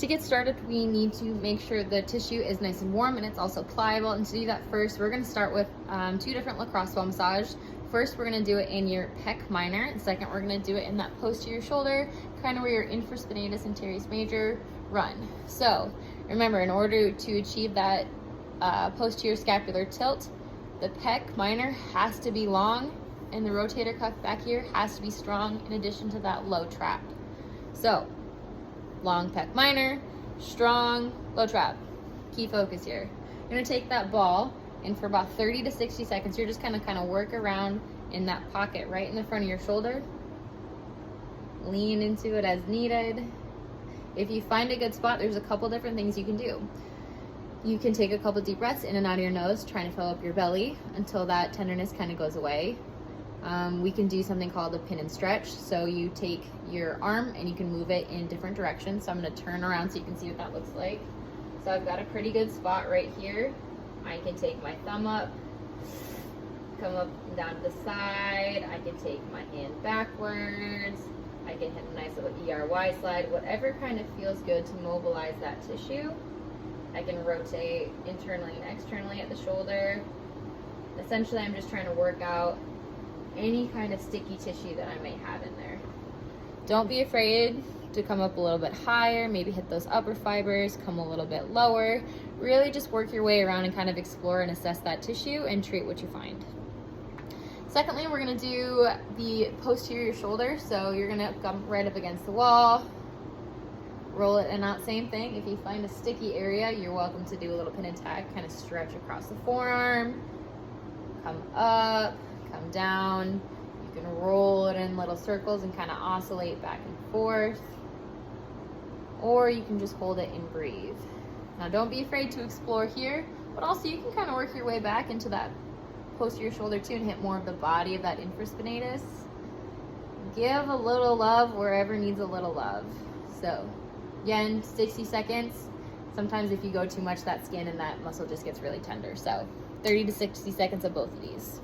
To get started, we need to make sure the tissue is nice and warm and it's also pliable. And to do that first, we're gonna start with 2 different lacrosse ball massage. First, we're gonna do it in your pec minor. And second, we're gonna do it in that posterior shoulder, kind of where your infraspinatus and teres major run. So remember, in order to achieve that posterior scapular tilt, the pec minor has to be long and the rotator cuff back here has to be strong in addition to that low trap. So long pec minor, strong low trap. Key focus here. You're gonna take that ball and for about 30 to 60 seconds, you're just gonna kind of work around in that pocket right in the front of your shoulder. Lean into it as needed. If you find a good spot, there's a couple different things you can do. You can take a couple deep breaths in and out of your nose, trying to fill up your belly until that tenderness kind of goes away. We can do something called a pin and stretch. So you take your arm and you can move it in different directions. So I'm going to turn around so you can see what that looks like. So I've got a pretty good spot right here. I can take my thumb up, come up and down to the side. I can take my hand backwards. I can hit a nice little ERY slide, whatever kind of feels good to mobilize that tissue. I can rotate internally and externally at the shoulder. Essentially, I'm just trying to work out any kind of sticky tissue that I may have in there. Don't be afraid to come up a little bit higher, maybe hit those upper fibers, come a little bit lower. Really just work your way around and kind of explore and assess that tissue and treat what you find. Secondly, we're gonna do the posterior shoulder. So you're gonna come right up against the wall, roll it and out, same thing. If you find a sticky area, you're welcome to do a little pin and tag, kind of stretch across the forearm, come up, come down. You can roll it in little circles and kind of oscillate back and forth, or you can just hold it and breathe. Now don't be afraid to explore here, but also you can kind of work your way back into that posterior shoulder too and hit more of the body of that infraspinatus. Give a little love wherever needs a little love. So again, 60 seconds. Sometimes if you go too much, that skin and that muscle just gets really tender. So 30 to 60 seconds of both of these.